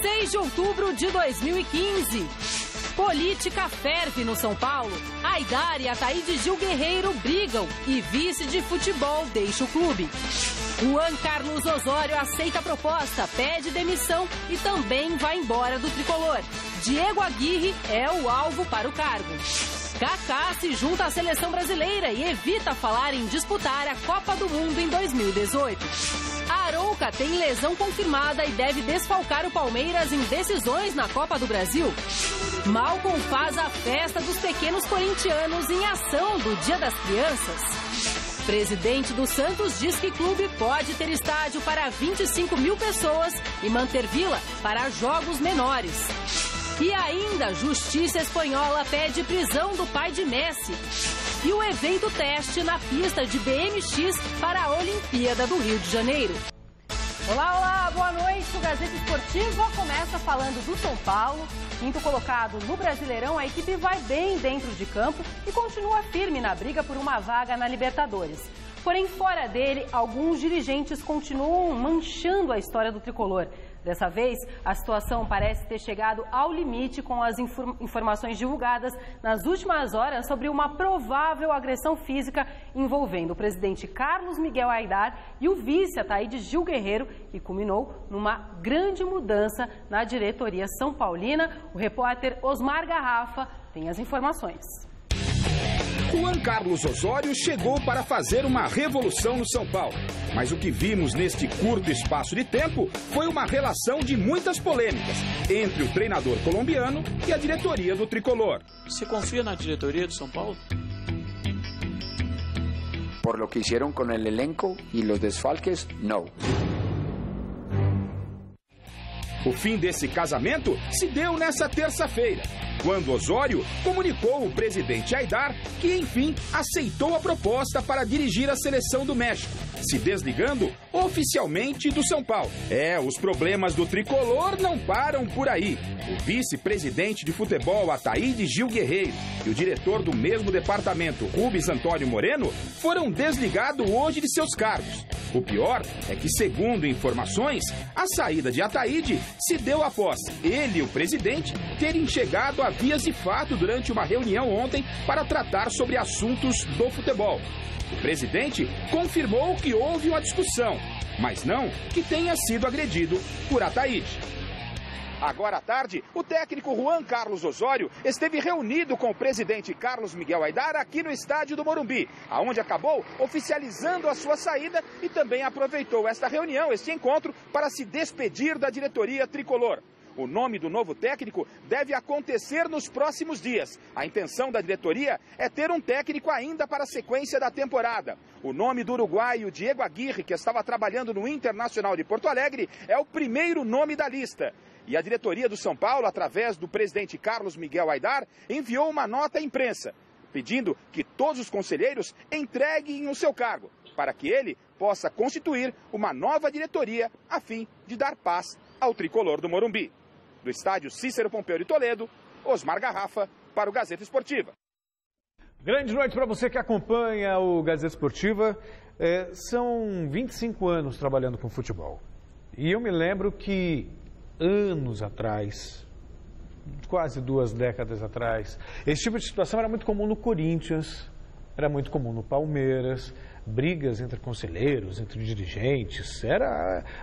6 de outubro de 2015. Política ferve no São Paulo. Aidar e Ataíde Gil Guerreiro brigam e vice de futebol deixa o clube. Juan Carlos Osório aceita a proposta, pede demissão e também vai embora do tricolor. Diego Aguirre é o alvo para o cargo. Kaká se junta à seleção brasileira e evita falar em disputar a Copa do Mundo em 2018. Arouca tem lesão confirmada e deve desfalcar o Palmeiras em decisões na Copa do Brasil. Malcom faz a festa dos pequenos corintianos em ação do Dia das Crianças. Presidente do Santos diz que clube pode ter estádio para 25 mil pessoas e manter vila para jogos menores. E ainda, Justiça Espanhola pede prisão do pai de Messi. E o evento teste na pista de BMX para a Olimpíada do Rio de Janeiro. Olá, olá, boa noite. O Gazeta Esportiva começa falando do São Paulo. Quinto colocado no Brasileirão, a equipe vai bem dentro de campo e continua firme na briga por uma vaga na Libertadores. Porém, fora dele, alguns dirigentes continuam manchando a história do tricolor. Dessa vez, a situação parece ter chegado ao limite com as informações divulgadas nas últimas horas sobre uma provável agressão física envolvendo o presidente Carlos Miguel Aidar e o vice Ataíde Gil Guerreiro, que culminou numa grande mudança na diretoria são paulina. O repórter Osmar Garrafa tem as informações. Juan Carlos Osório chegou para fazer uma revolução no São Paulo. Mas o que vimos neste curto espaço de tempo foi uma relação de muitas polêmicas entre o treinador colombiano e a diretoria do tricolor. Você confia na diretoria do São Paulo? Por lo que hicieron con el elenco y los desfalques, no. O fim desse casamento se deu nessa terça-feira, quando Osório comunicou ao presidente Aidar que, enfim, aceitou a proposta para dirigir a seleção do México, se desligando oficialmente do São Paulo. Os problemas do tricolor não param por aí. O vice-presidente de futebol, Ataíde Gil Guerreiro, e o diretor do mesmo departamento, Rubens Antônio Moreno, foram desligados hoje de seus cargos. O pior é que, segundo informações, a saída de Ataíde se deu após ele e o presidente terem chegado a vias de fato durante uma reunião ontem para tratar sobre assuntos do futebol. O presidente confirmou que houve uma discussão, mas não que tenha sido agredido por Ataíde. Agora à tarde, o técnico Juan Carlos Osório esteve reunido com o presidente Carlos Miguel Aidar aqui no estádio do Morumbi, aonde acabou oficializando a sua saída e também aproveitou esta reunião, este encontro, para se despedir da diretoria tricolor. O nome do novo técnico deve acontecer nos próximos dias. A intenção da diretoria é ter um técnico ainda para a sequência da temporada. O nome do uruguaio Diego Aguirre, que estava trabalhando no Internacional de Porto Alegre, é o primeiro nome da lista. E a diretoria do São Paulo, através do presidente Carlos Miguel Aidar, enviou uma nota à imprensa, pedindo que todos os conselheiros entreguem o seu cargo, para que ele possa constituir uma nova diretoria a fim de dar paz ao tricolor do Morumbi. Do estádio Cícero Pompeu de Toledo, Osmar Garrafa, para o Gazeta Esportiva. Grande noite para você que acompanha o Gazeta Esportiva. São 25 anos trabalhando com futebol. E eu me lembro que anos atrás, quase 2 décadas atrás, esse tipo de situação era muito comum no Corinthians, era muito comum no Palmeiras, brigas entre conselheiros, entre dirigentes,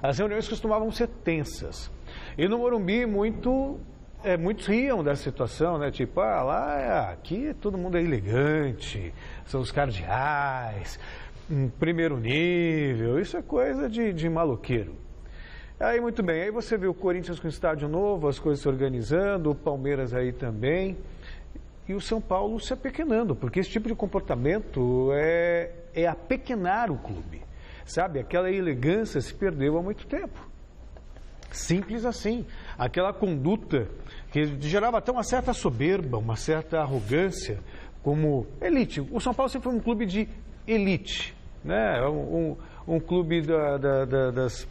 as reuniões costumavam ser tensas. E no Morumbi muitos riam dessa situação, né? Tipo, aqui todo mundo é elegante, são os cardeais, primeiro nível, isso é coisa de maloqueiro. Aí, muito bem, aí você vê o Corinthians com estádio novo, as coisas se organizando, o Palmeiras aí também, e o São Paulo se apequenando, porque esse tipo de comportamento é apequenar o clube, sabe? Aquela elegância se perdeu há muito tempo. Simples assim. Aquela conduta que gerava até uma certa soberba, uma certa arrogância como elite. O São Paulo sempre foi um clube de elite, né? Um clube das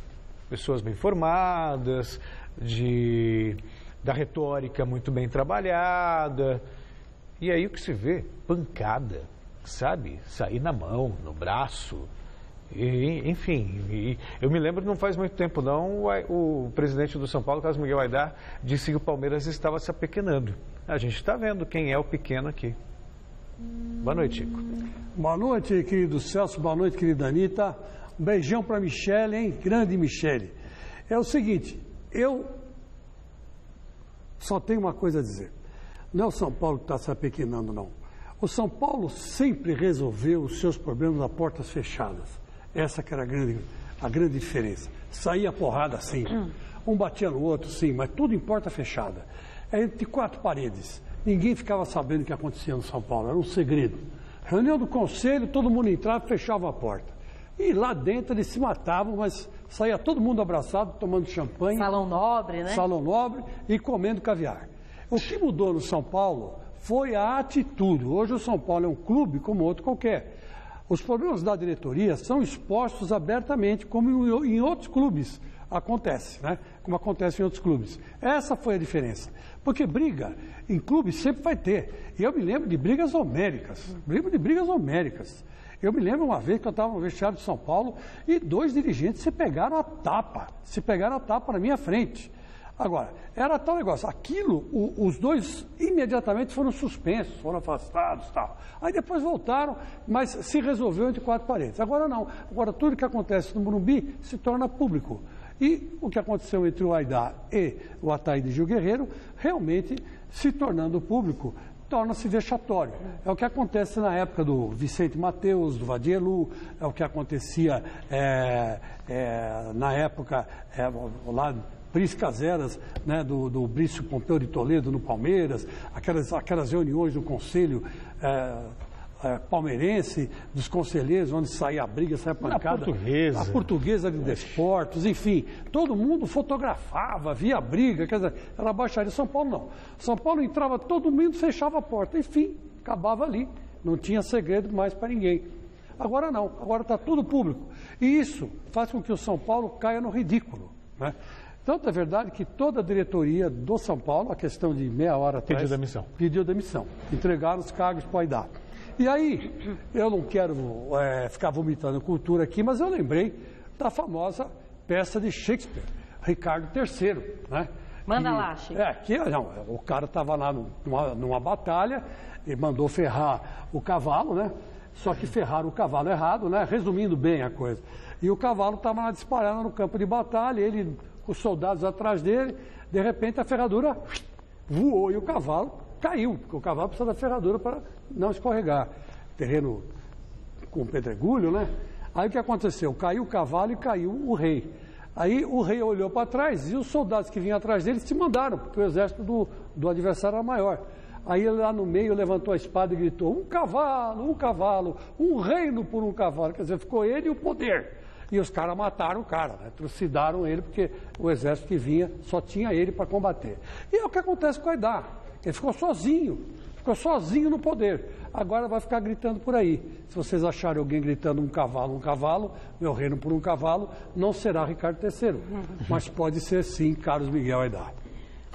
pessoas bem formadas, da retórica muito bem trabalhada. E aí o que se vê? Pancada, sabe? Sair na mão, no braço. Enfim, eu me lembro, não faz muito tempo não, o presidente do São Paulo, Carlos Miguel Aydar, disse que o Palmeiras estava se apequenando. A gente está vendo quem é o pequeno aqui. Boa noite, Chico. Boa noite, querido Celso, boa noite, querida Anitta. Um beijão para Michele, hein? Grande Michele. É o seguinte, eu só tenho uma coisa a dizer. Não é o São Paulo que está se apequenando, não. O São Paulo sempre resolveu os seus problemas a portas fechadas. Essa que era a grande diferença. Saía porrada sim. Um batia no outro sim, mas tudo em porta fechada. É entre quatro paredes. Ninguém ficava sabendo o que acontecia no São Paulo. Era um segredo. Reunião do conselho, todo mundo entrava e fechava a porta. E lá dentro eles se matavam, mas saía todo mundo abraçado, tomando champanhe. Salão nobre, né? Salão nobre e comendo caviar. O que mudou no São Paulo foi a atitude. Hoje o São Paulo é um clube como outro qualquer. Os problemas da diretoria são expostos abertamente, como em outros clubes acontece, né? Como acontece em outros clubes. Essa foi a diferença. Porque briga em clube sempre vai ter. E eu me lembro de brigas homéricas. Eu me lembro uma vez que eu estava no vestiário de São Paulo e dois dirigentes se pegaram a tapa na minha frente. Agora, era tal negócio, aquilo, os dois imediatamente foram suspensos, foram afastados e tal. Aí depois voltaram, mas se resolveu entre quatro paredes. Agora não, agora tudo que acontece no Morumbi se torna público. E o que aconteceu entre o Aydar e o Ataíde Gil Guerreiro, realmente se tornando público, torna-se vexatório. É o que acontece na época do Vicente Mateus, do Vadielu, é o que acontecia na época lá Priscas Eras, né, do Brício Pompeu de Toledo no Palmeiras, aquelas reuniões do Conselho palmeirense, dos conselheiros, onde saía a briga, saía a pancada. A portuguesa de desportos, enfim, todo mundo fotografava, via a briga, quer dizer, era baixaria. São Paulo não. São Paulo entrava, todo mundo fechava a porta, enfim, acabava ali, não tinha segredo mais para ninguém. Agora não, agora está tudo público. E isso faz com que o São Paulo caia no ridículo, né? Tanto é verdade que toda a diretoria do São Paulo, a questão de meia hora atrás, pediu demissão. Entregaram os cargos para o Aydar. E aí, eu não quero ficar vomitando cultura aqui, mas eu lembrei da famosa peça de Shakespeare, Ricardo III, né? Manda lá, Chico. O cara estava lá numa batalha e mandou ferrar o cavalo, né? Só que ferraram o cavalo errado, né? Resumindo bem a coisa. E o cavalo estava lá disparando no campo de batalha, os soldados atrás dele, de repente a ferradura voou e o cavalo caiu, porque o cavalo precisa da ferradura para não escorregar. Terreno com pedregulho, né? Aí o que aconteceu? Caiu o cavalo e caiu o rei. Aí o rei olhou para trás e os soldados que vinham atrás dele se mandaram, porque o exército do adversário era maior. Aí ele lá no meio levantou a espada e gritou: um cavalo, um reino por um cavalo. Quer dizer, ficou ele e o poder. E os caras mataram o cara, né? Trucidaram ele, porque o exército que vinha só tinha ele para combater. E é o que acontece com o Aydar. Ele ficou sozinho no poder. Agora vai ficar gritando por aí. Se vocês acharem alguém gritando um cavalo, meu reino por um cavalo, não será Ricardo III. Mas pode ser sim Carlos Miguel Aydar.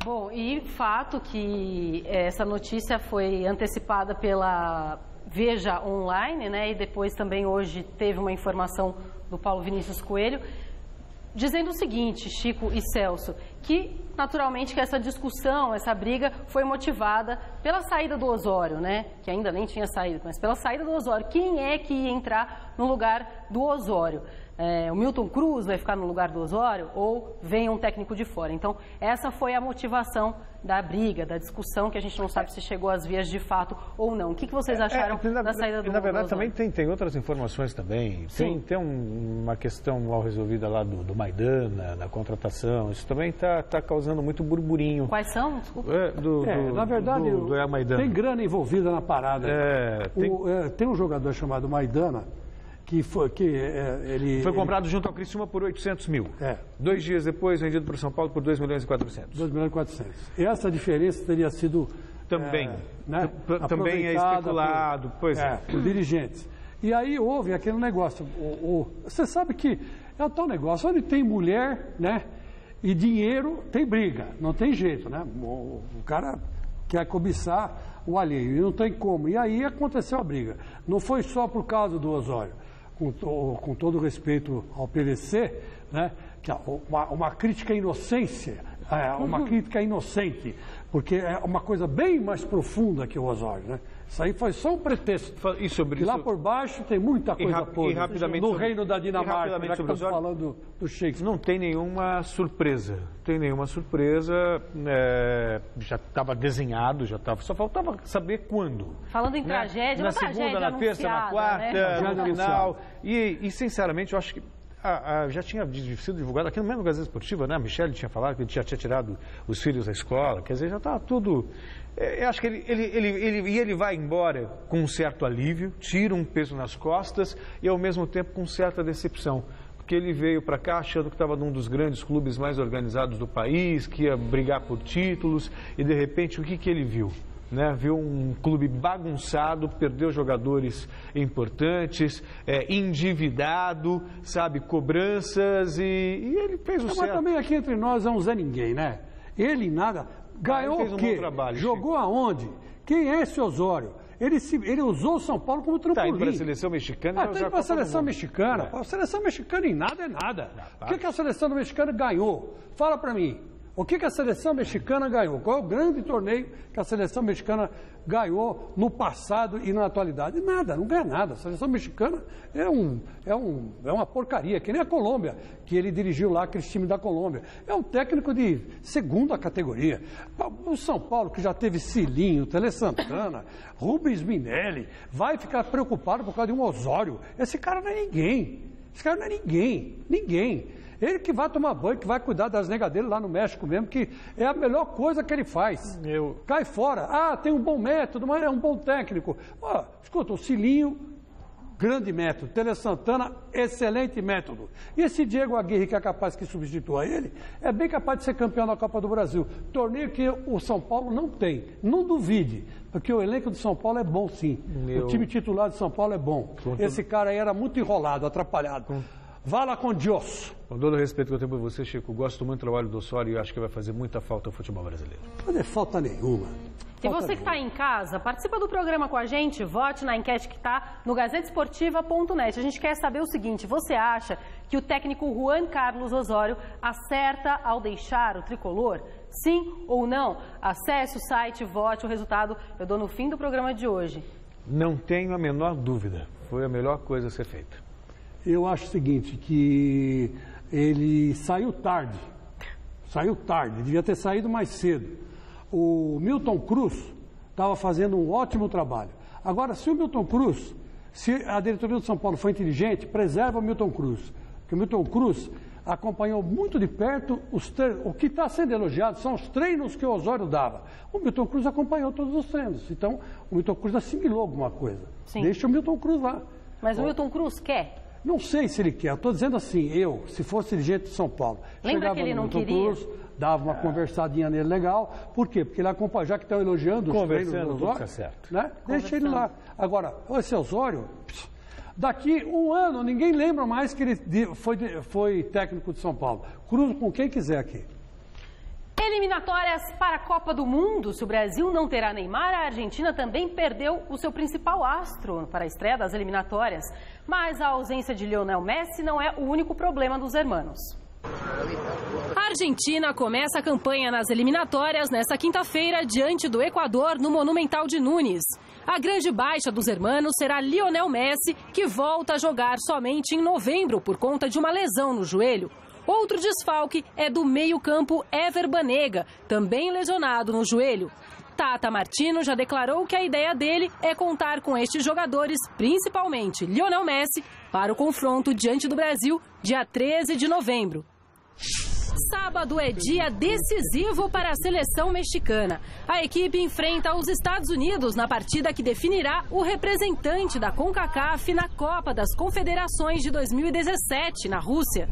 Bom, e fato que essa notícia foi antecipada pela Veja Online, né? E depois também hoje teve uma informação do Paulo Vinícius Coelho, dizendo o seguinte, Chico e Celso, que naturalmente que essa discussão, essa briga foi motivada pela saída do Osório, né? Que ainda nem tinha saído, mas pela saída do Osório. Quem é que ia entrar no lugar do Osório? O Milton Cruz vai ficar no lugar do Osório ou vem um técnico de fora? Então, essa foi a motivação da briga, da discussão, que a gente não sabe se chegou às vias de fato ou não. O que vocês acharam da saída do Osório? Na verdade, também tem outras informações também. Tem uma questão mal resolvida lá do Maidana, da contratação. Isso também está causando muito burburinho. Quais são? Desculpa. Na verdade, tem grana envolvida na parada. Tem um jogador chamado Maidana, ele foi comprado junto ao Criciúma por 800 mil. 2 dias depois, vendido para o São Paulo por 2 milhões e 400. 2 milhões e 400. E essa diferença teria sido... Também. Também é especulado. Por dirigentes. E aí houve aquele negócio. Você sabe que é o tal negócio. Onde tem mulher, né? E dinheiro, tem briga. Não tem jeito, né? O cara quer cobiçar o alheio. E não tem como. E aí aconteceu a briga. Não foi só por causa do Osório. com todo respeito ao PVC, né, que é uma crítica inocência, uma crítica inocente, porque é uma coisa bem mais profunda que o Osório, né? Isso aí foi só um pretexto. E sobre isso, lá por baixo tem muita coisa podre. No reino da Dinamarca, já que estamos falando do Shakespeare. Não tem nenhuma surpresa. Já estava desenhado, só faltava saber quando. Falando em tragédia, na segunda, na terça, na quarta, no final. E sinceramente, eu acho que já tinha sido divulgado aqui no mesmo Gazeta Esportiva, né? A Michele tinha falado que ele já tinha tirado os filhos da escola, quer dizer, já estava tudo. Eu acho que ele vai embora com um certo alívio, tira um peso nas costas e ao mesmo tempo com certa decepção. Porque ele veio para cá achando que estava num dos grandes clubes mais organizados do país, que ia brigar por títulos e de repente o que ele viu? Né, viu um clube bagunçado, perdeu jogadores importantes, endividado, sabe, cobranças e ele fez o certo. Mas também aqui entre nós é um Zé Ninguém, né? Ele nada, ganhou o quê? Jogou aonde? Quem é esse Osório? Ele usou o São Paulo como trampolim. Está indo para a seleção mexicana. Está indo para a seleção mexicana. A seleção mexicana em nada é nada. O que a seleção mexicana ganhou? Fala para mim. O que a seleção mexicana ganhou? Qual é o grande torneio que a seleção mexicana ganhou no passado e na atualidade? Nada, não ganha nada. A seleção mexicana é uma porcaria, que nem a Colômbia, que ele dirigiu lá, aquele time da Colômbia. É um técnico de segunda categoria. O São Paulo, que já teve Cilinho, Tele Santana, Rubens Minelli, vai ficar preocupado por causa de um Osório. Esse cara não é ninguém. Ninguém. Ele que vai tomar banho, que vai cuidar das negas dele lá no México mesmo, que é a melhor coisa que ele faz. Cai fora. Tem um bom método, mas é um bom técnico. Escuta, o Cilinho, grande método. Tele Santana, excelente método. E esse Diego Aguirre, que é capaz que substitua ele, é bem capaz de ser campeão da Copa do Brasil. Torneio que o São Paulo não tem. Não duvide, porque o elenco de São Paulo é bom, sim. O time titular de São Paulo é bom. Esse cara aí era muito enrolado, atrapalhado. Vá lá com Deus. Com todo o respeito que eu tenho por você, Chico, gosto muito do trabalho do Osório e acho que vai fazer muita falta ao futebol brasileiro. Não fazer falta nenhuma. E você que está em casa, participa do programa com a gente, vote na enquete que está no gazetesportiva.net. A gente quer saber o seguinte, você acha que o técnico Juan Carlos Osório acerta ao deixar o tricolor? Sim ou não? Acesse o site, vote, o resultado eu dou no fim do programa de hoje. Não tenho a menor dúvida, foi a melhor coisa a ser feita. Eu acho o seguinte, que ele saiu tarde, devia ter saído mais cedo. O Milton Cruz estava fazendo um ótimo trabalho. Agora, se o Milton Cruz, se a diretoria do São Paulo foi inteligente, preserva o Milton Cruz. Porque o Milton Cruz acompanhou muito de perto o que está sendo elogiado são os treinos que o Osório dava. O Milton Cruz acompanhou todos os treinos. Então, o Milton Cruz assimilou alguma coisa. Sim. Deixa o Milton Cruz lá. Mas o Milton Cruz quer? Não sei se ele quer. Eu estou dizendo assim, se fosse dirigente de São Paulo, lembra que ele não queria? Cruz, dava uma conversadinha nele legal. Por quê? Porque ele acompanha, já que estão elogiando os treinos do Osório, tá certo. Né? Deixa ele lá. Agora, esse Osório, daqui um ano, ninguém lembra mais que ele foi técnico de São Paulo. Cruza com quem quiser aqui. Eliminatórias para a Copa do Mundo. Se o Brasil não terá Neymar, a Argentina também perdeu o seu principal astro para a estreia das eliminatórias. Mas a ausência de Lionel Messi não é o único problema dos hermanos. A Argentina começa a campanha nas eliminatórias nesta quinta-feira diante do Equador no Monumental de Nunes. A grande baixa dos hermanos será Lionel Messi, que volta a jogar somente em novembro por conta de uma lesão no joelho. Outro desfalque é do meio-campo Ever Banega, também lesionado no joelho. Tata Martino já declarou que a ideia dele é contar com estes jogadores, principalmente Lionel Messi, para o confronto diante do Brasil, dia 13 de novembro. Sábado é dia decisivo para a seleção mexicana. A equipe enfrenta os Estados Unidos na partida que definirá o representante da CONCACAF na Copa das Confederações de 2017, na Rússia.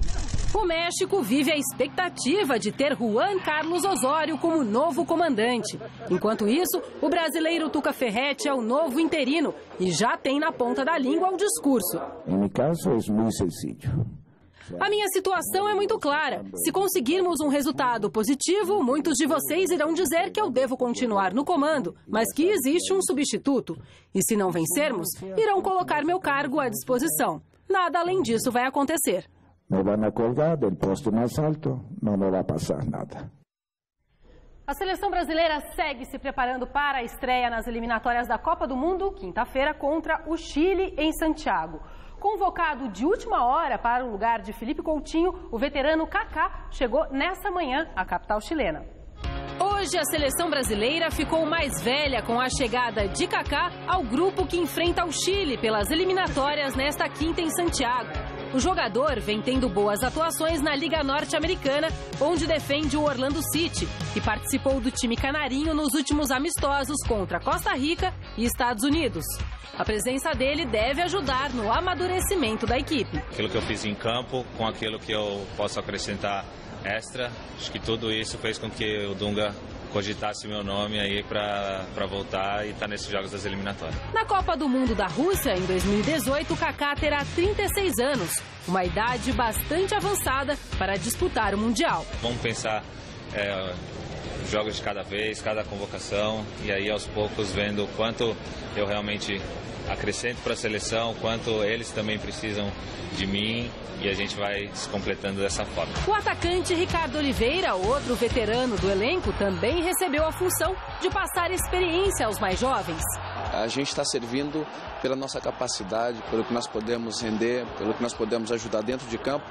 O México vive a expectativa de ter Juan Carlos Osório como novo comandante. Enquanto isso, o brasileiro Tuca Ferretti é o novo interino e já tem na ponta da língua o discurso. Em meu caso, é muito sencillo. A minha situação é muito clara. Se conseguirmos um resultado positivo, muitos de vocês irão dizer que eu devo continuar no comando, mas que existe um substituto. E se não vencermos, irão colocar meu cargo à disposição. nada além disso vai acontecer. Me van a colgar del poste mais alto, não me vai passar nada. A seleção brasileira segue se preparando para a estreia nas eliminatórias da Copa do Mundo, quinta-feira, contra o Chile, em Santiago. Convocado de última hora para o lugar de Felipe Coutinho, o veterano Kaká chegou nesta manhã à capital chilena. Hoje a seleção brasileira ficou mais velha com a chegada de Kaká ao grupo que enfrenta o Chile pelas eliminatórias nesta quinta em Santiago. O jogador vem tendo boas atuações na Liga Norte-Americana, onde defende o Orlando City, e participou do time canarinho nos últimos amistosos contra Costa Rica e Estados Unidos. A presença dele deve ajudar no amadurecimento da equipe. Aquilo que eu fiz em campo, com aquilo que eu posso acrescentar extra, acho que tudo isso fez com que o Dunga cogitasse meu nome aí para voltar e estar nesses jogos das eliminatórias. Na Copa do Mundo da Rússia, em 2018, Kaká terá 36 anos, uma idade bastante avançada para disputar o Mundial. Vamos pensar jogos de cada vez, cada convocação, e aí aos poucos vendo o quanto eu realmente acrescento para a seleção, quanto eles também precisam de mim, e a gente vai se completando dessa forma. O atacante Ricardo Oliveira, outro veterano do elenco, também recebeu a função de passar experiência aos mais jovens. A gente está servindo pela nossa capacidade, pelo que nós podemos render, pelo que nós podemos ajudar dentro de campo,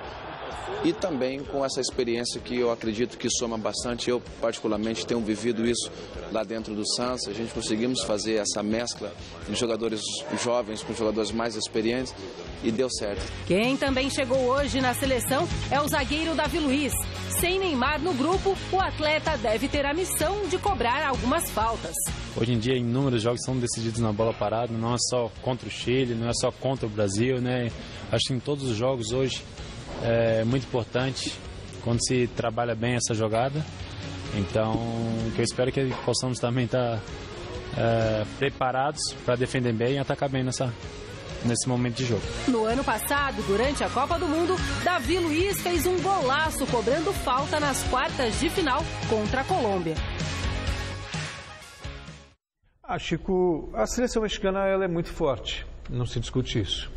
e também com essa experiência que eu acredito que soma bastante. Eu, particularmente, tenho vivido isso lá dentro do Santos. A gente conseguimos fazer essa mescla de jogadores jovens com jogadores mais experientes e deu certo. Quem também chegou hoje na seleção é o zagueiro Davi Luiz. Sem Neymar no grupo, o atleta deve ter a missão de cobrar algumas faltas. Hoje em dia, inúmeros jogos são decididos na bola parada, não é só contra o Chile, não é só contra o Brasil, né? Acho que em todos os jogos hoje é muito importante quando se trabalha bem essa jogada. Então, o que eu espero é que possamos também estar preparados para defender bem e atacar bem nesse momento de jogo. No ano passado, durante a Copa do Mundo, Davi Luiz fez um golaço cobrando falta nas quartas de final contra a Colômbia. Chico, a seleção mexicana ela é muito forte, não se discute isso.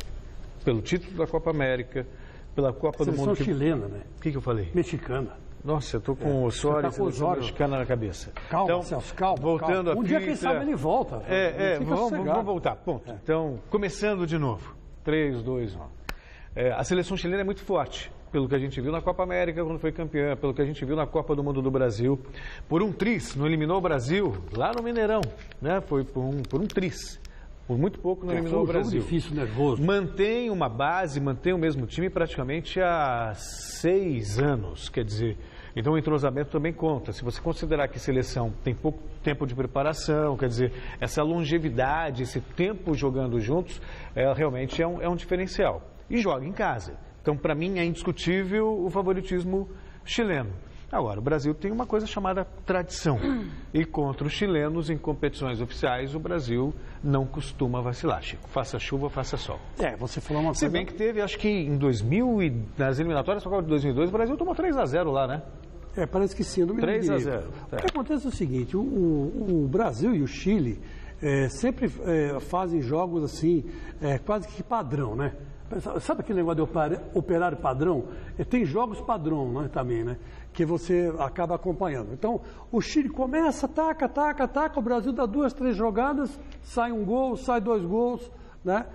Pelo título da Copa América, pela Copa do Mundo. Seleção chilena, né? O que eu falei? Mexicana. Nossa, eu estou com o Osório e a seleção mexicana na cabeça. Calma, então, Celso, calma. Voltando calma. a dia, quem sabe, ele volta. Vamos voltar. Ponto. Então, começando de novo. 3, 2, 1. A seleção chilena é muito forte, pelo que a gente viu na Copa América quando foi campeã, pelo que a gente viu na Copa do Mundo do Brasil. Por um tris, não eliminou o Brasil lá no Mineirão, né? Foi por um tris. Por muito pouco não eliminou o Brasil. Jogo difícil, nervoso. Mantém uma base, mantém o mesmo time praticamente há 6 anos, quer dizer. Então o entrosamento também conta. Se você considerar que seleção tem pouco tempo de preparação, quer dizer, essa longevidade, esse tempo jogando juntos, realmente é um diferencial. E joga em casa. Então, para mim, é indiscutível o favoritismo chileno. Agora, o Brasil tem uma coisa chamada tradição. E contra os chilenos, em competições oficiais, o Brasil não costuma vacilar, Chico. Faça chuva, faça sol. Você falou uma coisa... Se bem que teve, acho que em 2000, nas eliminatórias de 2002, o Brasil tomou 3-0 lá, né? Parece que sim, eu não me lembro. 3-0. O que acontece é o seguinte, o Brasil e o Chile sempre fazem jogos assim, quase que padrão, né? Sabe aquele negócio de operário padrão? Tem jogos padrão, né, também, né? Que você acaba acompanhando. Então, o Chile começa, ataca, o Brasil dá 2, 3 jogadas, sai um gol, sai 2 gols, né?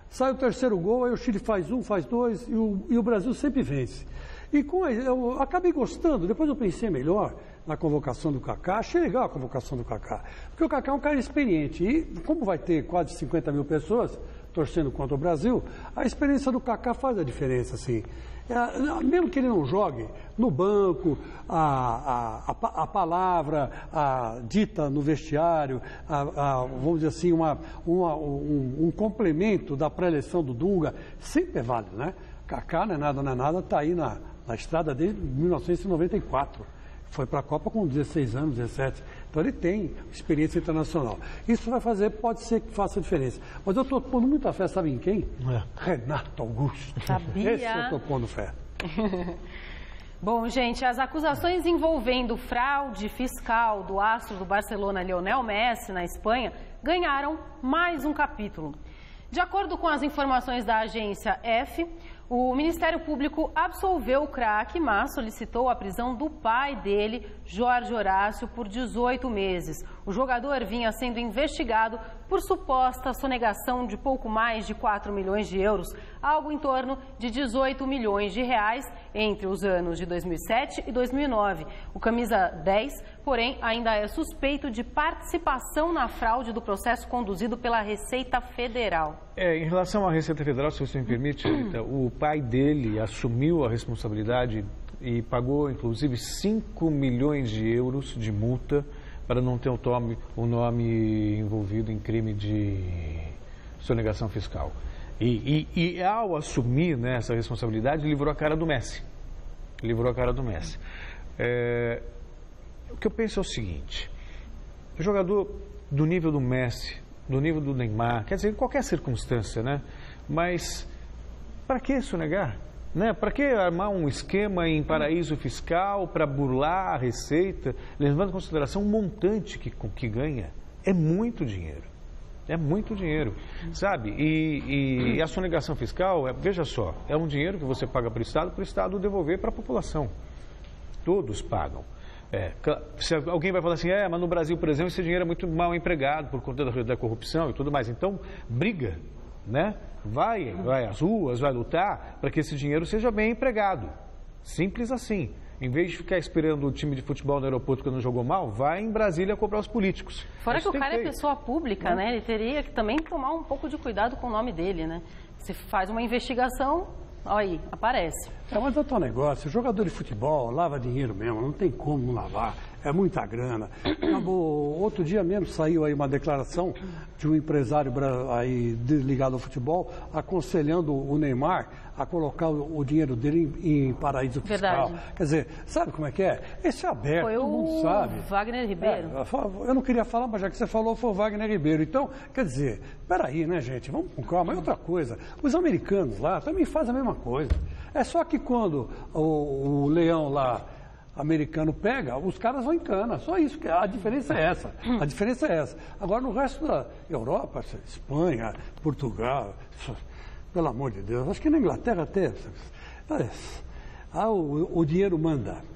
Sai o terceiro gol, aí o Chile faz 1, faz 2 e o Brasil sempre vence. E eu acabei gostando, depois eu pensei melhor na convocação do Kaká, achei legal a convocação do Kaká, porque o Kaká é um cara experiente e como vai ter quase 50 mil pessoas torcendo contra o Brasil, a experiência do Kaká faz a diferença, assim. Mesmo que ele não jogue, no banco, a palavra dita no vestiário, vamos dizer assim, um complemento da pré-eleição do Dunga, sempre é válido, né? Kaká não é nada, está aí na estrada desde 1994. Foi para a Copa com 16 anos, 17. Então ele tem experiência internacional. Isso pode ser que faça diferença. Mas eu estou pondo muita fé, sabe em quem? Renato Augusto. Sabia? Esse eu estou pondo fé. Bom, gente, as acusações envolvendo fraude fiscal do astro do Barcelona, Lionel Messi, na Espanha, ganharam mais um capítulo. De acordo com as informações da agência F, o Ministério Público absolveu o craque, mas solicitou a prisão do pai dele, Jorge Horácio, por 18 meses. O jogador vinha sendo investigado por suposta sonegação de pouco mais de 4 milhões de euros, algo em torno de 18 milhões de reais entre os anos de 2007 e 2009. O camisa 10, porém, ainda é suspeito de participação na fraude do processo conduzido pela Receita Federal. Em relação à Receita Federal, se você me permite, Rita, o pai dele assumiu a responsabilidade e pagou, inclusive, 5 milhões de euros de multa para não ter o nome envolvido em crime de sonegação fiscal. E ao assumir, né, essa responsabilidade, livrou a cara do Messi. O que eu penso é o seguinte: o jogador do nível do Messi, do nível do Neymar, quer dizer, em qualquer circunstância, né? Mas para que sonegar? Né? Para que armar um esquema em paraíso fiscal para burlar a receita, levando em consideração o montante que ganha? É muito dinheiro. É muito dinheiro, sabe? E a sonegação fiscal, veja só, é um dinheiro que você paga para o Estado devolver para a população. Todos pagam. Se alguém vai falar assim, mas no Brasil, por exemplo, esse dinheiro é muito mal empregado por conta da corrupção e tudo mais. Então, briga, né? Vai às ruas, vai lutar para que esse dinheiro seja bem empregado. Simples assim. Em vez de ficar esperando o time de futebol no aeroporto que não jogou mal, vai em Brasília cobrar os políticos. Fora que o cara é pessoa pública, né? Ele teria que também tomar um pouco de cuidado com o nome dele, né? Se faz uma investigação, aí, aparece. Mas é outro negócio, o jogador de futebol lava dinheiro mesmo, não tem como não lavar, é muita grana. Outro dia mesmo saiu aí uma declaração de um empresário aí ligado ao futebol, aconselhando o Neymar a colocar o dinheiro dele em paraíso fiscal. Verdade. Quer dizer, sabe como é que é? Esse é aberto, todo mundo sabe. Wagner Ribeiro. Eu não queria falar, mas já que você falou, foi o Wagner Ribeiro. Então, quer dizer, peraí, né, gente? Vamos com calma. E outra coisa, os americanos lá também fazem a mesma coisa. É só que quando o leão lá americano pega, os caras vão em cana. Só isso. A diferença é essa. A diferença é essa. Agora, no resto da Europa, Espanha, Portugal, pelo amor de Deus, acho que na Inglaterra até. O dinheiro manda.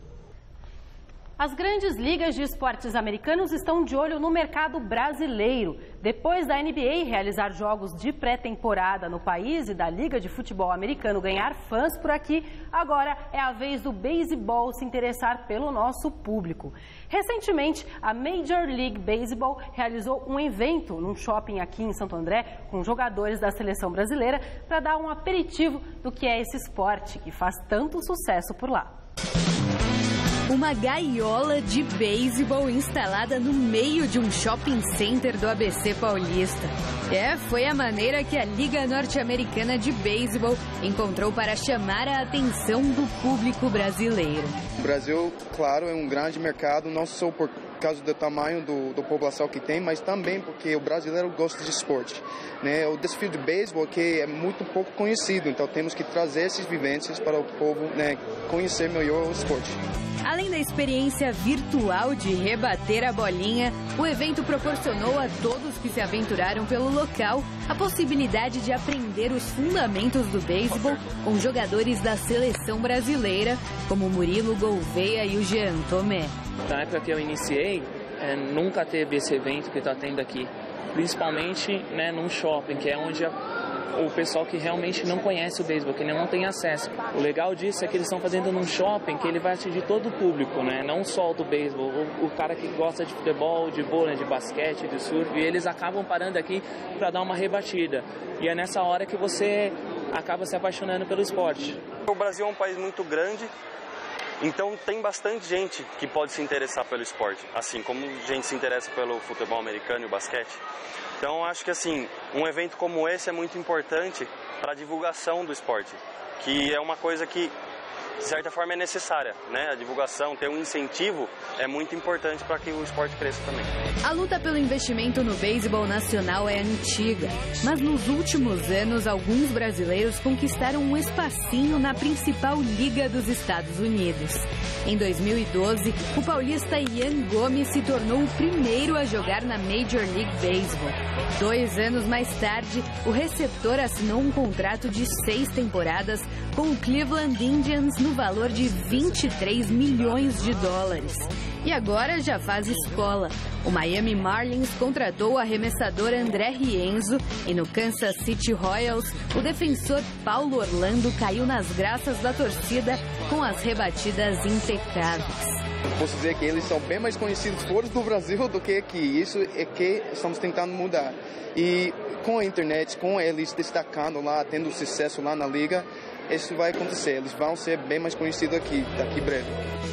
As grandes ligas de esportes americanos estão de olho no mercado brasileiro. Depois da NBA realizar jogos de pré-temporada no país e da Liga de Futebol Americano ganhar fãs por aqui, agora é a vez do beisebol se interessar pelo nosso público. Recentemente, a Major League Baseball realizou um evento num shopping aqui em Santo André com jogadores da seleção brasileira para dar um aperitivo do que é esse esporte que faz tanto sucesso por lá. Uma gaiola de beisebol instalada no meio de um shopping center do ABC Paulista. Foi a maneira que a Liga Norte-Americana de Beisebol encontrou para chamar a atenção do público brasileiro. O Brasil, claro, é um grande mercado, não só por causa do tamanho da população que tem, mas também porque o brasileiro gosta de esporte. Né? O desafio de beisebol que é muito pouco conhecido, então temos que trazer essas vivências para o povo, né, conhecer melhor o esporte. Além da experiência virtual de rebater a bolinha, o evento proporcionou a todos que se aventuraram pelo local a possibilidade de aprender os fundamentos do beisebol com jogadores da seleção brasileira, como Murilo Gouveia e o Jean Tomé. Na época que eu iniciei, nunca teve esse evento que está tendo aqui, principalmente, né, num shopping, que é onde o pessoal que realmente não conhece o beisebol, que não tem acesso. O legal disso é que eles estão fazendo num shopping que ele vai atingir todo o público, né? Não só o do beisebol, o cara que gosta de futebol, de vôlei, de basquete, de surf, e eles acabam parando aqui para dar uma rebatida. E é nessa hora que você acaba se apaixonando pelo esporte. O Brasil é um país muito grande, então tem bastante gente que pode se interessar pelo esporte, assim como gente se interessa pelo futebol americano e o basquete. Então acho que assim, um evento como esse é muito importante para a divulgação do esporte, que é uma coisa que de certa forma é necessária, né? A divulgação, ter um incentivo é muito importante para que o esporte cresça também. A luta pelo investimento no beisebol nacional é antiga, mas nos últimos anos alguns brasileiros conquistaram um espacinho na principal liga dos Estados Unidos. Em 2012, o paulista Ian Gomes se tornou o primeiro a jogar na Major League Baseball. 2 anos mais tarde, o receptor assinou um contrato de 6 temporadas com o Cleveland Indians no valor de $23 milhões. E agora já faz escola. O Miami Marlins contratou o arremessador André Rienzo e no Kansas City Royals, o defensor Paulo Orlando caiu nas graças da torcida com as rebatidas impecáveis. Posso dizer que eles são bem mais conhecidos fora do Brasil do que aqui. Isso é que estamos tentando mudar. E com a internet, com eles destacando lá, tendo sucesso lá na liga, isso vai acontecer. Eles vão ser bem mais conhecidos aqui, daqui breve.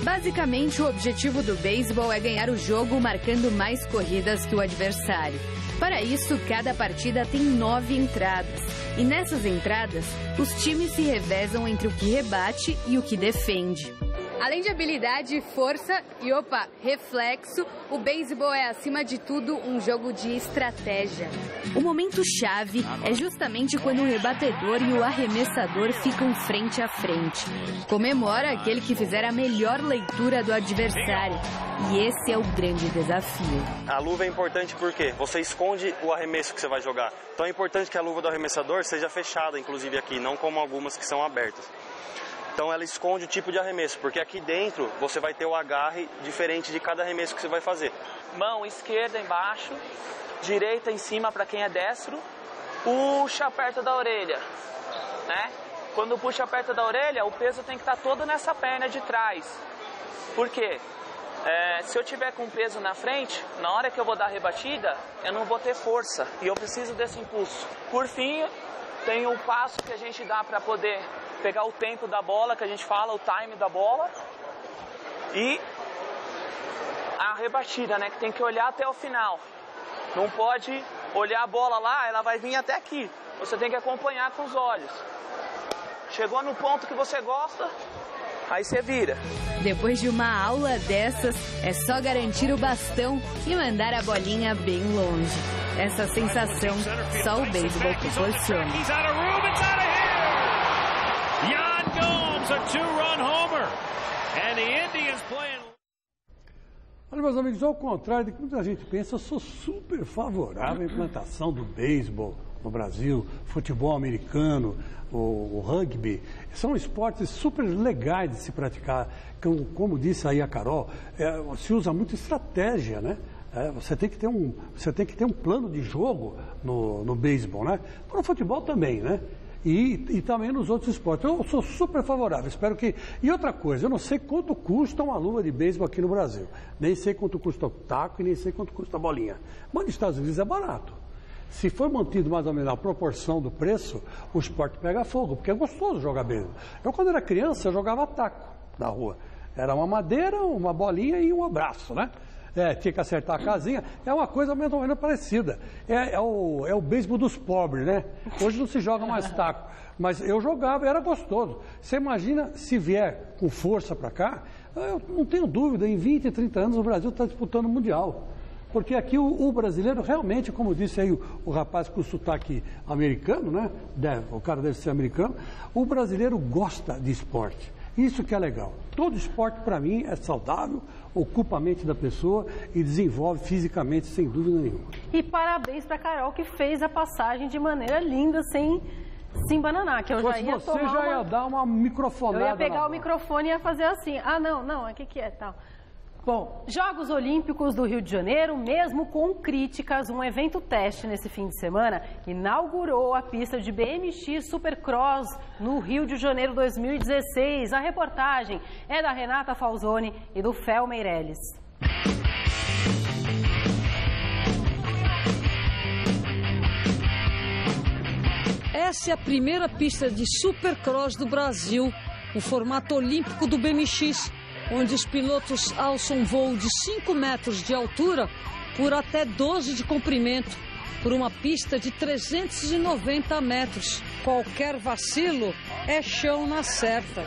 Basicamente, o objetivo do beisebol é ganhar o jogo marcando mais corridas que o adversário. Para isso, cada partida tem 9 entradas. E nessas entradas, os times se revezam entre o que rebate e o que defende. Além de habilidade, força e, reflexo, o beisebol é, acima de tudo, um jogo de estratégia. O momento-chave é justamente quando o rebatedor e o arremessador ficam frente a frente. Comemora aquele que fizer a melhor leitura do adversário. E esse é o grande desafio. A luva é importante porque você esconde o arremesso que você vai jogar. Então é importante que a luva do arremessador seja fechada, inclusive aqui, não como algumas que são abertas. Então ela esconde o tipo de arremesso, porque aqui dentro você vai ter o agarre diferente de cada arremesso que você vai fazer. Mão esquerda embaixo, direita em cima para quem é destro, puxa perto da orelha, né? Quando puxa perto da orelha, o peso tem que estar todo nessa perna de trás. Por quê? Se eu tiver com peso na frente, na hora que eu vou dar a rebatida, eu não vou ter força e eu preciso desse impulso. Por fim, tem o passo que a gente dá para poder pegar o tempo da bola, que a gente fala, o time da bola, e a rebatida, né, que tem que olhar até o final. Não pode olhar a bola lá, ela vai vir até aqui. Você tem que acompanhar com os olhos. Chegou no ponto que você gosta, aí você vira. Depois de uma aula dessas, é só garantir o bastão e mandar a bolinha bem longe. Essa sensação só o beisebol proporciona. Olha, meus amigos, ao contrário do que muita gente pensa, eu sou super favorável à implantação do beisebol no Brasil, futebol americano, o rugby. São esportes super legais de se praticar. Como disse aí a Carol, se usa muito estratégia, né? Você tem que ter um plano de jogo no beisebol, né? Para o futebol também, né? E também nos outros esportes. Eu sou super favorável, espero que... E outra coisa, eu não sei quanto custa uma luva de beisebol aqui no Brasil. Nem sei quanto custa o taco e nem sei quanto custa a bolinha. Mas nos Estados Unidos é barato. Se for mantido mais ou menos a proporção do preço, o esporte pega fogo, porque é gostoso jogar beisebol. Eu, quando era criança, eu jogava taco na rua. Era uma madeira, uma bolinha e um abraço, né? Tinha que acertar a casinha, é uma coisa mais ou menos parecida. É o beisebol dos pobres, né? Hoje não se joga mais taco, mas eu jogava e era gostoso. Você imagina se vier com força para cá, eu não tenho dúvida, em 20, 30 anos o Brasil está disputando o Mundial. Porque aqui o brasileiro realmente, como disse aí o rapaz com o sotaque americano, né? O cara deve ser americano, o brasileiro gosta de esporte. Isso que é legal. Todo esporte, para mim, é saudável, ocupa a mente da pessoa e desenvolve fisicamente, sem dúvida nenhuma. E parabéns para a Carol, que fez a passagem de maneira linda, sem se embananar. Que eu já ia tomar já ia dar uma microfonada. Eu ia pegar o microfone e ia fazer assim. Ah, não, o que é tal? Bom, Jogos Olímpicos do Rio de Janeiro, mesmo com críticas, um evento teste nesse fim de semana inaugurou a pista de BMX Supercross no Rio de Janeiro 2016. A reportagem é da Renata Falzoni e do Fel Meirelles. Essa é a primeira pista de Supercross do Brasil, o formato olímpico do BMX, onde os pilotos alçam voo de 5 metros de altura por até 12 de comprimento, por uma pista de 390 metros. Qualquer vacilo é chão na certa.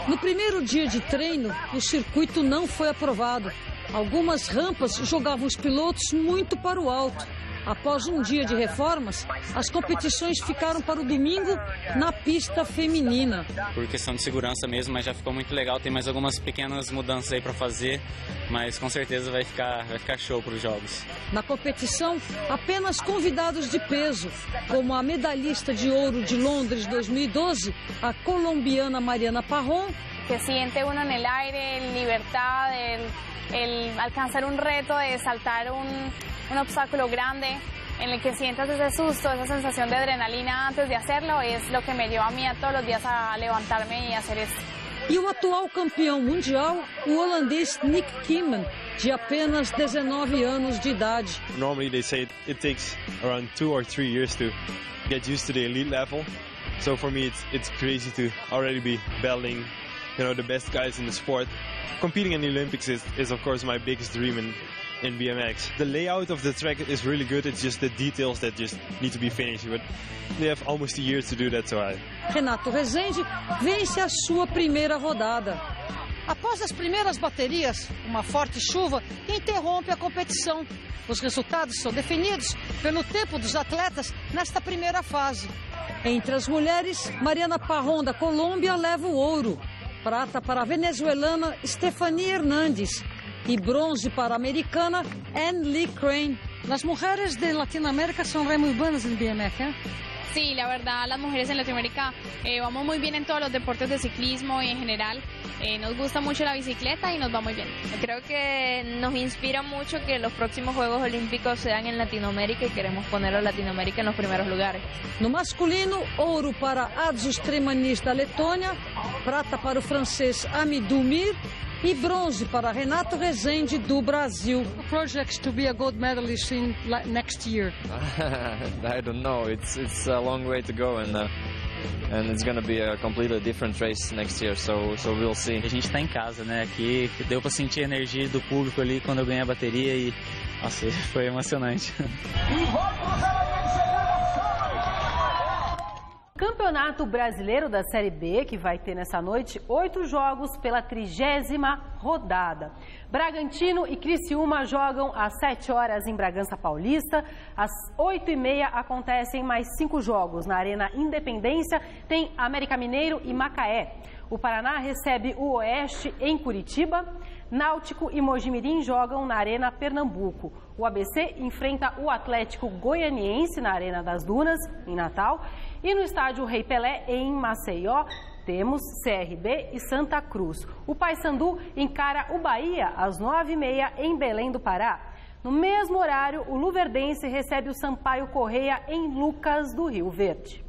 No primeiro dia de treino, o circuito não foi aprovado. Algumas rampas jogavam os pilotos muito para o alto. Após um dia de reformas, as competições ficaram para o domingo na pista feminina. Por questão de segurança mesmo, mas já ficou muito legal. Tem mais algumas pequenas mudanças aí para fazer, mas com certeza vai ficar show para os jogos. Na competição, apenas convidados de peso, como a medalhista de ouro de Londres 2012, a colombiana Mariana Pajón. Se siente uno en el aire, libertad, el alcanzar un reto de saltar un obstáculo grande en el que sientas ese susto, esa sensación de adrenalina antes de hacerlo, es lo que me lleva a mí a todos los días a levantarme y hacer esto. E o atual campeão mundial, o holandês Nick Kieman, de apenas 19 anos de idade. Normally they say it takes around 2 or 3 years to get used to the elite level. So for me it's crazy to already be battling, the best guys in the sport. Competing in the Olympics is of course my biggest dream in BMX. The layout of the track is really good, it's just the details that just need to be finished, but they have almost a year to do that, so Renato Rezende vence a sua primeira rodada. Após as primeiras baterias, uma forte chuva interrompe a competição. Os resultados são definidos pelo tempo dos atletas nesta primeira fase. Entre as mulheres, Mariana Pajón da Colômbia leva o ouro. Prata para a venezuelana Stephanie Hernández y bronce para americana Ann Lee Crane. Las mujeres de Latinoamérica son muy buenas en BMX, ¿eh? Sí, la verdad, las mujeres en Latinoamérica vamos muy bien en todos los deportes de ciclismo y en general. Nos gusta mucho la bicicleta y nos va muy bien. Creo que nos inspira mucho que los próximos Juegos Olímpicos sean en Latinoamérica y queremos poner a Latinoamérica en los primeros lugares. No masculino, ouro para Adzus Tremanis da Letônia, prata para o francês Amidou Mir e bronze para Renato Rezende do Brasil. Projects to be a gold medalist in next year. I don't know. It's a long way to go and it's going to be a completely different race next year, so we'll see. A gente está em casa, né? Aqui deu para sentir a energia do público ali quando eu ganhei a bateria e nossa, foi emocionante. Campeonato Brasileiro da Série B, que vai ter nessa noite 8 jogos pela 30ª rodada. Bragantino e Criciúma jogam às 7 horas em Bragança Paulista. Às 8h30 acontecem mais 5 jogos. Na Arena Independência tem América Mineiro e Macaé. O Paraná recebe o Oeste em Curitiba. Náutico e Mojimirim jogam na Arena Pernambuco. O ABC enfrenta o Atlético Goianiense na Arena das Dunas, em Natal. E no estádio Rei Pelé, em Maceió, temos CRB e Santa Cruz. O Paysandu encara o Bahia às 9h30 em Belém do Pará. No mesmo horário, o Luverdense recebe o Sampaio Correia em Lucas do Rio Verde.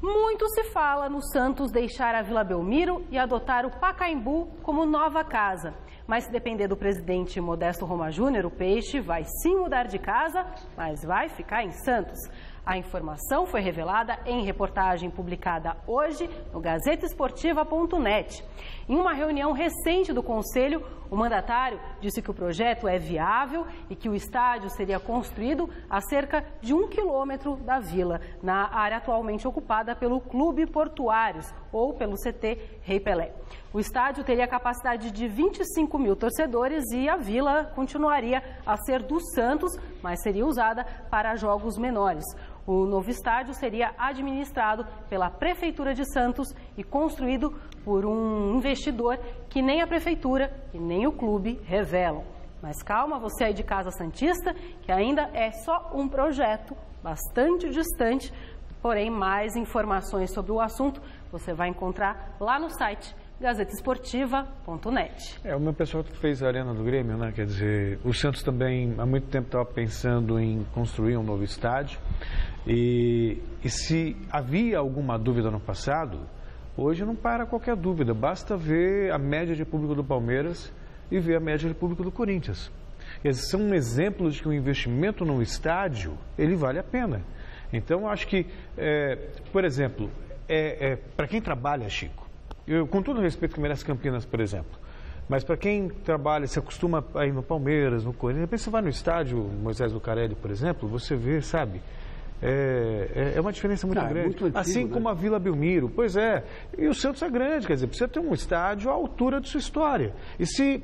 Muito se fala no Santos deixar a Vila Belmiro e adotar o Pacaembu como nova casa. Mas se depender do presidente Modesto Roma Júnior, o Peixe vai sim mudar de casa, mas vai ficar em Santos. A informação foi revelada em reportagem publicada hoje no GazetaEsportiva.net. Em uma reunião recente do Conselho, o mandatário disse que o projeto é viável e que o estádio seria construído a cerca de 1 quilômetro da vila, na área atualmente ocupada pelo Clube Portuários, ou pelo CT Rei Pelé. O estádio teria capacidade de 25 mil torcedores e a vila continuaria a ser do Santos, mas seria usada para jogos menores. O novo estádio seria administrado pela Prefeitura de Santos e construído por um investidor que nem a Prefeitura e nem o clube revelam. Mas calma, você aí de casa santista, que ainda é só um projeto bastante distante, porém mais informações sobre o assunto você vai encontrar lá no site GazetaEsportiva.net. O meu pessoal que fez a Arena do Grêmio, né? Quer dizer, o Santos também há muito tempo estava pensando em construir um novo estádio. E se havia alguma dúvida no passado, hoje não para qualquer dúvida. Basta ver a média de público do Palmeiras e ver a média de público do Corinthians. Esses são exemplos de que o investimento no estádio, ele vale a pena. Então, acho que, por exemplo, para quem trabalha, Chico, com todo o respeito que merece Campinas, por exemplo, Mas para quem trabalha, se acostuma a ir no Palmeiras, no Corinthians, depois você vai no estádio Moisés Lucarelli, por exemplo, você vê, sabe, é uma diferença muito grande. Muito antigo, assim como a Vila Belmiro, pois é. E o Santos é grande, quer dizer, precisa ter um estádio à altura de sua história. E se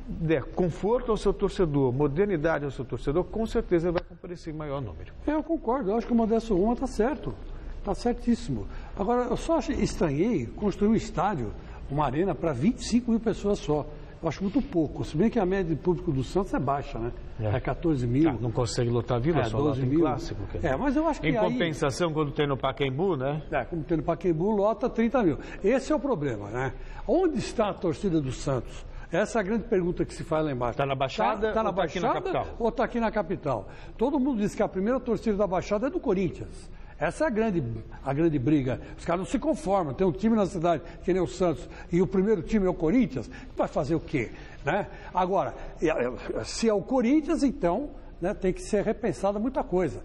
der conforto ao seu torcedor, modernidade ao seu torcedor, com certeza ele vai comparecer em maior número. Eu concordo, eu acho que o Modesto Roma está certo, está certíssimo. Agora, eu só estranhei construir um estádio, uma arena para 25 mil pessoas só. Eu acho muito pouco, se bem que a média de público do Santos é baixa, né? É 14 mil. Não consegue lotar a Vila, só 12 mil. Clássico. Mas eu acho que em compensação, quando tem no Pacaembu, né? Quando tem no Pacaembu, lota 30 mil. Esse é o problema, né? Onde está a torcida do Santos? Essa é a grande pergunta que se faz lá embaixo. Está na Baixada, está na Baixada aqui na capital? Ou está aqui na capital? Todo mundo diz que a primeira torcida da Baixada é do Corinthians. Essa é a grande briga. Os caras não se conformam. Tem um time na cidade, que nem o Santos, e o primeiro time é o Corinthians. Vai fazer o quê? Né? Agora, se é o Corinthians, então, né, tem que ser repensada muita coisa.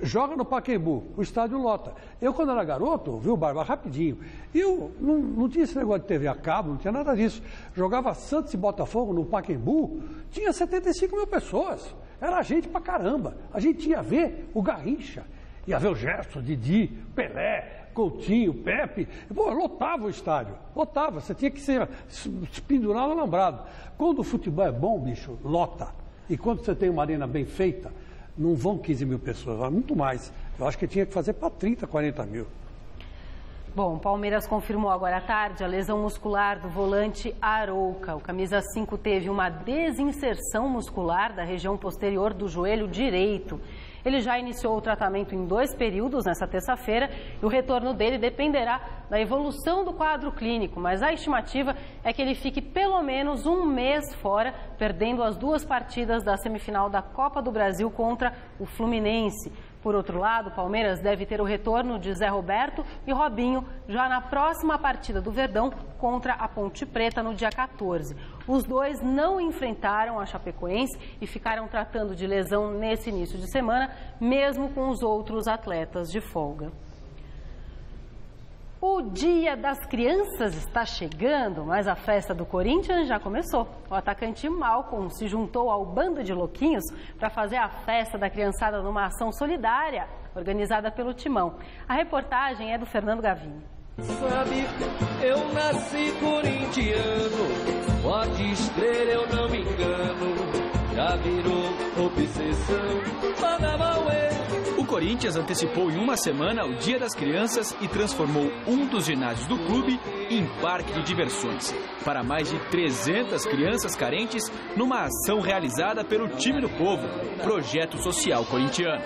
Joga no Pacaembu, o estádio lota. Eu, quando era garoto, viu, Barba, rapidinho, eu não tinha esse negócio de TV a cabo, não tinha nada disso. Jogava Santos e Botafogo no Pacaembu, tinha 75 mil pessoas. Era gente pra caramba. A gente ia ver o Garrincha. Ia ver o Gerson, Didi, Pelé, Coutinho, Pepe. Pô, lotava o estádio. Lotava. Você tinha que se pendurar no alambrado. Quando o futebol é bom, bicho, lota. E quando você tem uma arena bem feita, não vão 15 mil pessoas, vai muito mais. Eu acho que tinha que fazer para 30, 40 mil. Bom, o Palmeiras confirmou agora à tarde a lesão muscular do volante Arouca. O camisa 5 teve uma desinserção muscular da região posterior do joelho direito. Ele já iniciou o tratamento em 2 períodos nesta terça-feira e o retorno dele dependerá da evolução do quadro clínico, mas a estimativa é que ele fique pelo menos 1 mês fora, perdendo as 2 partidas da semifinal da Copa do Brasil contra o Fluminense. Por outro lado, o Palmeiras deve ter o retorno de Zé Roberto e Robinho já na próxima partida do Verdão contra a Ponte Preta no dia 14. Os dois não enfrentaram a Chapecoense e ficaram tratando de lesão nesse início de semana, mesmo com os outros atletas de folga. O Dia das Crianças está chegando, mas a festa do Corinthians já começou. O atacante Malcom se juntou ao bando de louquinhos para fazer a festa da criançada numa ação solidária organizada pelo Timão. A reportagem é do Fernando Gavini. Sabe, eu nasci corintiano, pode estrela eu não me engano, já virou obsessão, Badabauê. O Corinthians antecipou em uma semana o Dia das Crianças e transformou um dos ginásios do clube em parque de diversões para mais de 300 crianças carentes numa ação realizada pelo Time do Povo, projeto social corintiano.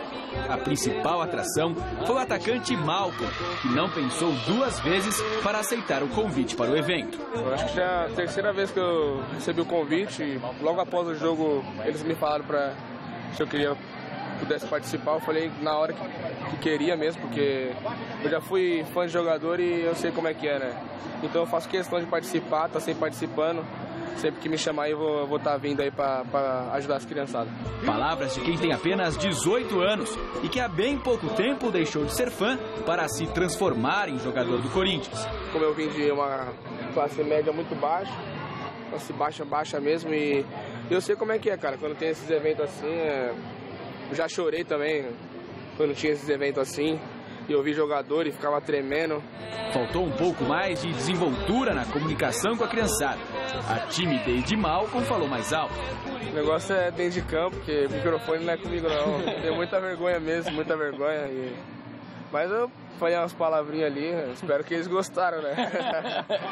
A principal atração foi o atacante Malcom, que não pensou 2 vezes para aceitar o convite para o evento. Eu acho que já é a terceira vez que eu recebi o convite e logo após o jogo eles me falaram se eu pudesse participar. Eu falei na hora que queria mesmo, porque eu já fui fã de jogador e eu sei como é que é, né? Então eu faço questão de participar, tá sempre participando. Sempre que me chamar aí, eu vou estar vindo aí para ajudar as criançadas. Palavras de quem tem apenas 18 anos e que há bem pouco tempo deixou de ser fã para se transformar em jogador do Corinthians. Como eu vim de uma classe média muito baixa, classe baixa mesmo, e eu sei como é que é, cara. Quando tem esses eventos assim, eu já chorei também quando tinha esses eventos assim. E eu vi jogador e ficava tremendo. Faltou um pouco mais de desenvoltura na comunicação com a criançada. A timidez de Malcom falou mais alto. O negócio é dentro de campo, porque o microfone não é comigo não. Tenho muita vergonha mesmo, muita vergonha. Mas eu falei umas palavrinhas ali, espero que eles gostaram, né?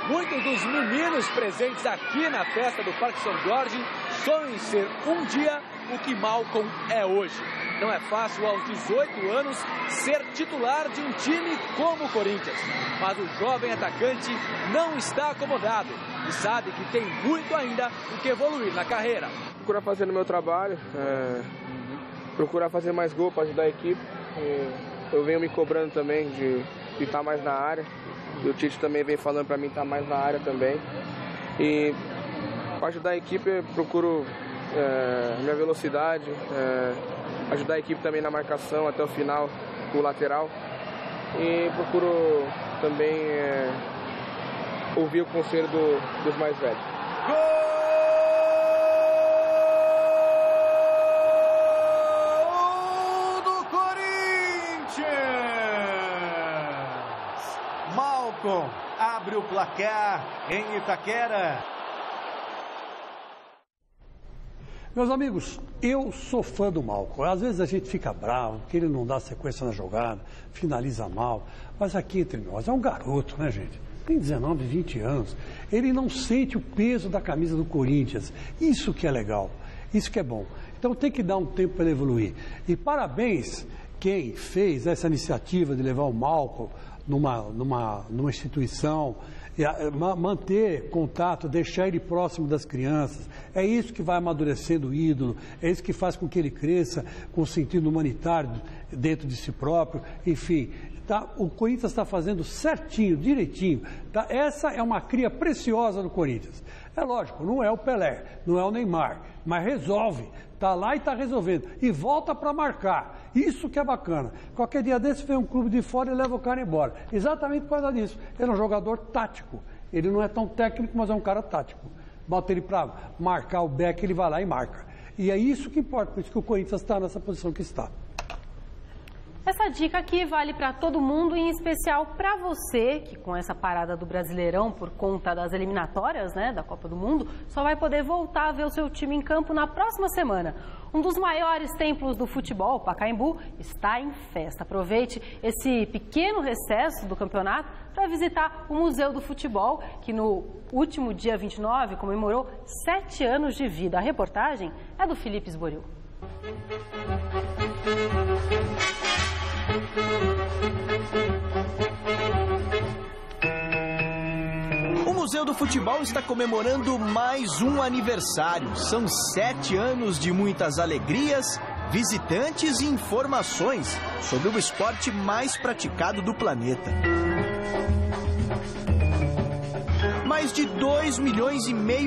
Muitos dos meninos presentes aqui na festa do Parque São Jorge sonham em ser um dia o que Malcom é hoje. Não é fácil aos 18 anos ser titular de um time como o Corinthians. Mas o jovem atacante não está acomodado e sabe que tem muito ainda o que evoluir na carreira. Procurar fazer o meu trabalho, procurar fazer mais gol para ajudar a equipe. Eu venho me cobrando também de estar mais na área. E o Tite também vem falando para mim estar mais na área também. E para ajudar a equipe eu procuro minha velocidade, ajudar a equipe também na marcação até o final, o lateral. E procuro também ouvir o conselho dos mais velhos. Gol do Corinthians! Malcom abre o placar em Itaquera. Meus amigos, eu sou fã do Malcom. Às vezes a gente fica bravo, porque ele não dá sequência na jogada, finaliza mal. Mas aqui entre nós, é um garoto, né, gente? Tem 19, 20 anos. Ele não sente o peso da camisa do Corinthians. Isso que é legal, isso que é bom. Então tem que dar um tempo para ele evoluir. E parabéns quem fez essa iniciativa de levar o Malcom numa instituição, manter contato, deixar ele próximo das crianças. É isso que vai amadurecendo o ídolo, é isso que faz com que ele cresça com sentido humanitário dentro de si próprio. Enfim, o Corinthians está fazendo certinho, direitinho. Tá? Essa é uma cria preciosa do Corinthians. É lógico, não é o Pelé, não é o Neymar, mas resolve. Está lá e está resolvendo. E volta para marcar. Isso que é bacana. Qualquer dia desse vem um clube de fora e leva o cara embora. Exatamente por causa disso. Ele é um jogador tático. Ele não é tão técnico, mas é um cara tático. Bota ele para marcar o back, ele vai lá e marca. E é isso que importa. Por isso que o Corinthians está nessa posição que está. Essa dica aqui vale para todo mundo, em especial para você, que com essa parada do Brasileirão, por conta das eliminatórias, né, da Copa do Mundo, só vai poder voltar a ver o seu time em campo na próxima semana. Um dos maiores templos do futebol, Pacaembu, está em festa. Aproveite esse pequeno recesso do campeonato para visitar o Museu do Futebol, que no último dia 29 comemorou 7 anos de vida. A reportagem é do Felipe Esboril. O Museu do Futebol está comemorando mais um aniversário. São 7 anos de muitas alegrias, visitantes e informações sobre o esporte mais praticado do planeta. Mais de 2,5 milhões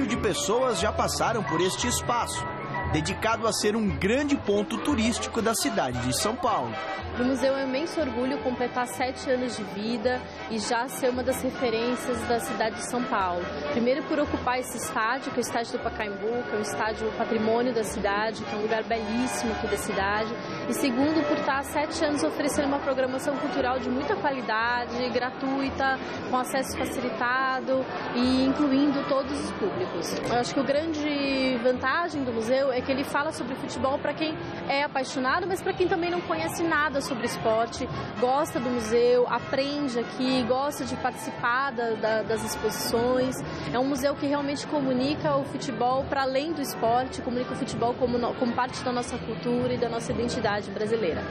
de pessoas já passaram por este espaço, dedicado a ser um grande ponto turístico da cidade de São Paulo. O museu é um imenso orgulho completar 7 anos de vida e já ser uma das referências da cidade de São Paulo. Primeiro por ocupar esse estádio, que é o estádio do Pacaembu, que é um estádio patrimônio da cidade, que é um lugar belíssimo aqui da cidade. E segundo por estar há 7 anos oferecendo uma programação cultural de muita qualidade, gratuita, com acesso facilitado e incluindo todos os públicos. Eu acho que a grande vantagem do museu é que ele fala sobre futebol para quem é apaixonado, mas para quem também não conhece nada sobre esporte, gosta do museu, aprende aqui, gosta de participar das exposições. É um museu que realmente comunica o futebol para além do esporte, comunica o futebol como parte da nossa cultura e da nossa identidade brasileira.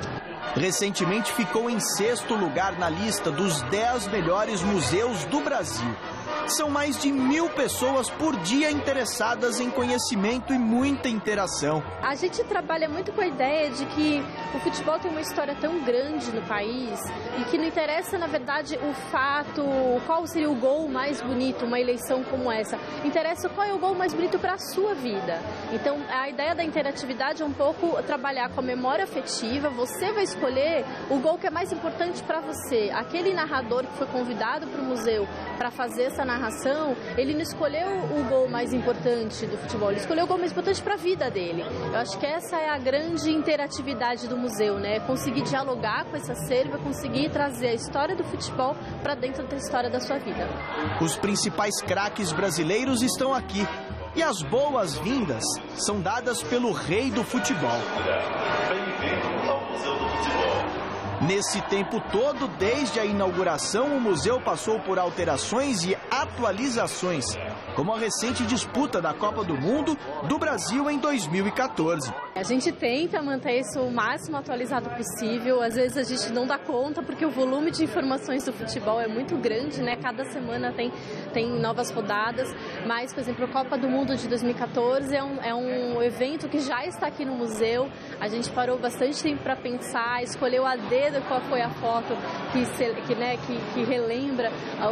Recentemente ficou em 6º lugar na lista dos 10 melhores museus do Brasil. São mais de 1.000 pessoas por dia interessadas em conhecimento e muita interação. A gente trabalha muito com a ideia de que o futebol tem uma história tão grande no país e que não interessa, na verdade, o fato, qual seria o gol mais bonito, uma eleição como essa. Interessa qual é o gol mais bonito para a sua vida. Então, a ideia da interatividade é um pouco trabalhar com a memória afetiva. Você vai escolher o gol que é mais importante para você. Aquele narrador que foi convidado para o museu para fazer essa narração, ele não escolheu o gol mais importante do futebol, ele escolheu o gol mais importante para a vida dele. Eu acho que essa é a grande interatividade do museu, né? Conseguir dialogar com esse acervo, conseguir trazer a história do futebol para dentro da história da sua vida. Os principais craques brasileiros estão aqui e as boas-vindas são dadas pelo rei do futebol. Bem-vindo ao Museu do Futebol. Nesse tempo todo, desde a inauguração, o museu passou por alterações e atualizações, como a recente disputa da Copa do Mundo do Brasil em 2014. A gente tenta manter isso o máximo atualizado possível. Às vezes a gente não dá conta porque o volume de informações do futebol é muito grande, né? Cada semana tem novas rodadas. Mas, por exemplo, a Copa do Mundo de 2014 é um evento que já está aqui no museu. A gente parou bastante tempo para pensar, escolheu a dedo qual foi a foto que relembra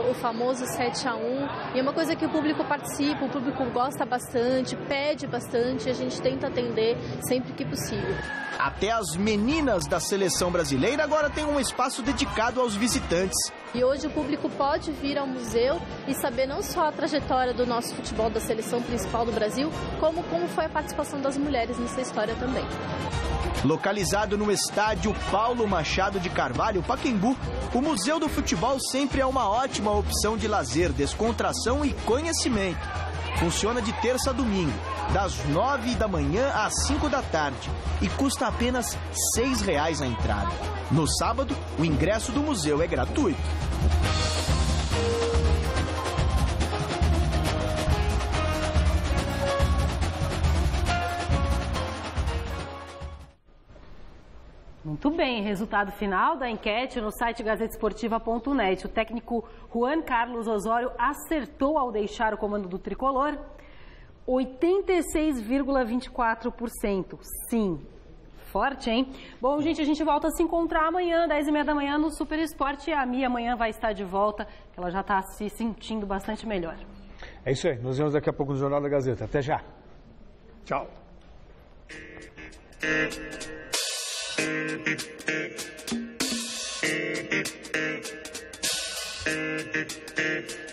o famoso 7-1. E é uma coisa que o público participa, o público gosta bastante, pede bastante, e a gente tenta atender sempre que possível. Até as meninas da seleção brasileira agora têm um espaço dedicado aos visitantes. E hoje o público pode vir ao museu e saber não só a trajetória do nosso futebol, da seleção principal do Brasil, como foi a participação das mulheres nessa história também. Localizado no estádio Paulo Machado de Carvalho, Pacaembu, o Museu do Futebol sempre é uma ótima opção de lazer, descontração e conhecimento. Funciona de terça a domingo, das 9 da manhã às 5 da tarde e custa apenas R$ 6,00 a entrada. No sábado, o ingresso do museu é gratuito. Muito bem, resultado final da enquete no site gazetesportiva.net. O técnico Juan Carlos Osório acertou ao deixar o comando do tricolor 86,24%. Sim, forte, hein? Bom, gente, a gente volta a se encontrar amanhã, 10h30 da manhã, no Super Esporte. A Mia amanhã vai estar de volta, que ela já está se sentindo bastante melhor. É isso aí, nos vemos daqui a pouco no Jornal da Gazeta. Até já. Tchau. Thank you.